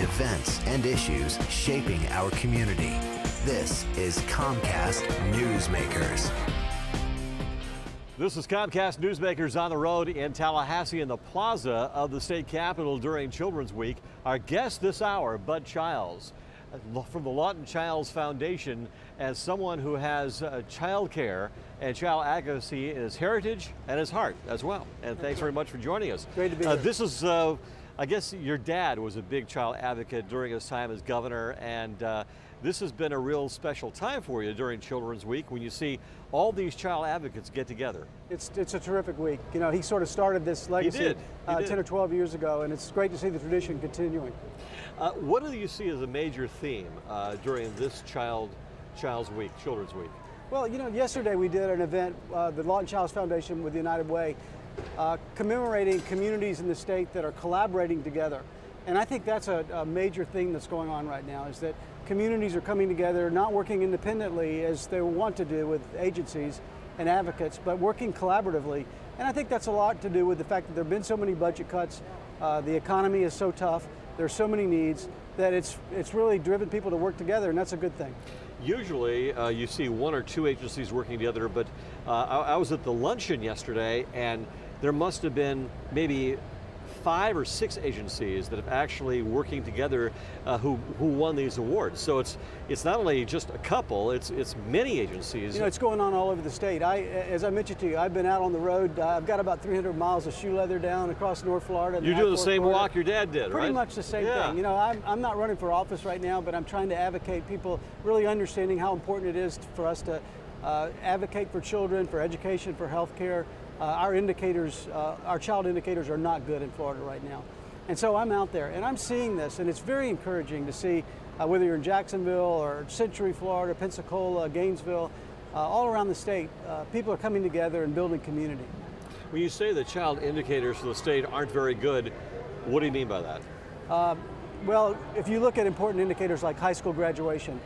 events and issues shaping our community. This is Comcast Newsmakers. This is Comcast Newsmakers on the road in Tallahassee in the plaza of the state capitol during Children's Week. Our guest this hour, Bud Chiles, from the Lawton Chiles Foundation, as someone who has child care and child advocacy in his heritage and his heart as well. And thanks very much for joining us. Great to be here. This is, I guess your dad was a big child advocate during his time as governor, and this has been a real special time for you during Children's Week when you see all these child advocates get together. It's a terrific week. You know, he sort of started this legacy He did. 10 or 12 years ago, and it's great to see the tradition continuing. What do you see as a major theme during this Children's Week? Well, you know, yesterday we did an event, the Lawton Chiles Foundation with the United Way, commemorating communities in the state that are collaborating together. And I think that's a major thing that's going on right now, is that communities are coming together, not working independently as they want to do with agencies and advocates, but working collaboratively. And I think that's a lot to do with the fact that there have been so many budget cuts, the economy is so tough, there's so many needs, that it's really driven people to work together, and that's a good thing. Usually you see one or two agencies working together, but I was at the luncheon yesterday, and there must have been maybe 5 or 6 agencies that have actually working together who won these awards. So it's not only just a couple, it's many agencies. You know, it's going on all over the state. As I mentioned to you, I've been out on the road. I've got about 300 miles of shoe leather down across North Florida. You're doing the same walk your dad did, right? Pretty much the same thing. You know, I'm not running for office right now, but I'm trying to advocate people really understanding how important it is for us to advocate for children, for education, for health care. Our indicators, our child indicators are not good in Florida right now. And so I'm out there and I'm seeing this, and it's very encouraging to see whether you're in Jacksonville or Century, Florida, Pensacola, Gainesville, all around the state, people are coming together and building community. When you say the child indicators for the state aren't very good, what do you mean by that? Well, if you look at important indicators like high school graduation,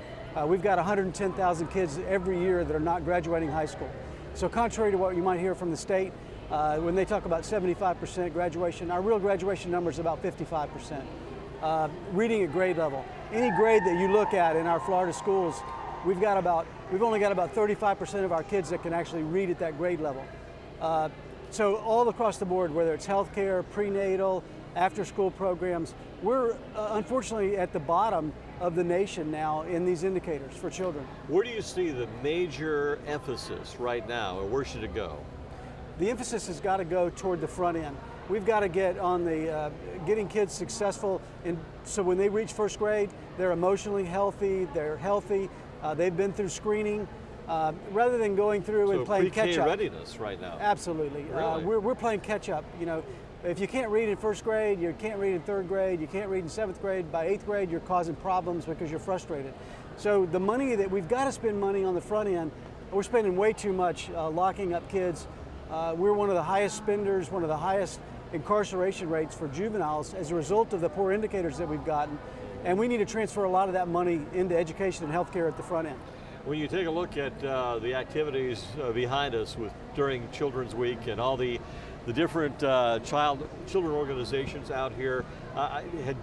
we've got 110,000 kids every year that are not graduating high school. So contrary to what you might hear from the state, when they talk about 75% graduation, our real graduation number is about 55%. Reading at grade level. Any grade that you look at in our Florida schools, we've only got about 35% of our kids that can actually read at that grade level. So all across the board, whether it's healthcare, prenatal, after-school programs, we're unfortunately at the bottom of the nation now in these indicators for children. Where do you see the major emphasis right now, or where should it go? The emphasis has got to go toward the front end. We've got to get on the getting kids successful, so when they reach first grade, they're emotionally healthy, they're healthy, they've been through screening, rather than going through and playing catch-up. Pre-K readiness right now. Absolutely. Really? We're playing catch-up. You know, if you can't read in first grade, you can't read in third grade, you can't read in 7th grade, by 8th grade you're causing problems because you're frustrated. So the money that we've got to spend money on the front end, we're spending way too much locking up kids. We're one of the highest spenders, one of the highest incarceration rates for juveniles as a result of the poor indicators that we've gotten. And we need to transfer a lot of that money into education and healthcare at the front end. When you take a look at the activities behind us during Children's Week and all the different children organizations out here,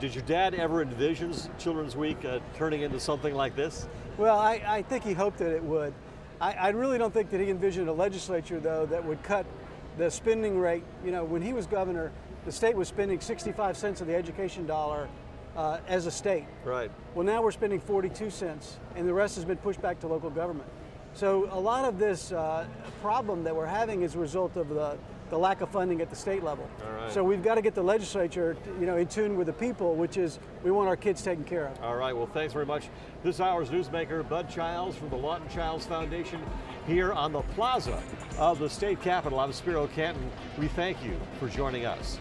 did your dad ever envision Children's Week turning into something like this? Well, I think he hoped that it would. I really don't think that he envisioned a legislature, though, that would cut the spending rate. You know, when he was governor, the state was spending 65 cents of the education dollar as a state. Right. Well, now we're spending 42 cents, and the rest has been pushed back to local government. So a lot of this problem that we're having is a result of the lack of funding at the state level. All right. So we've got to get the legislature, in tune with the people, which is we want our kids taken care of. All right, well, thanks very much. This hour's newsmaker, Bud Chiles from the Lawton Chiles Foundation, here on the plaza of the state capitol. I'm Spiro Canton. We thank you for joining us.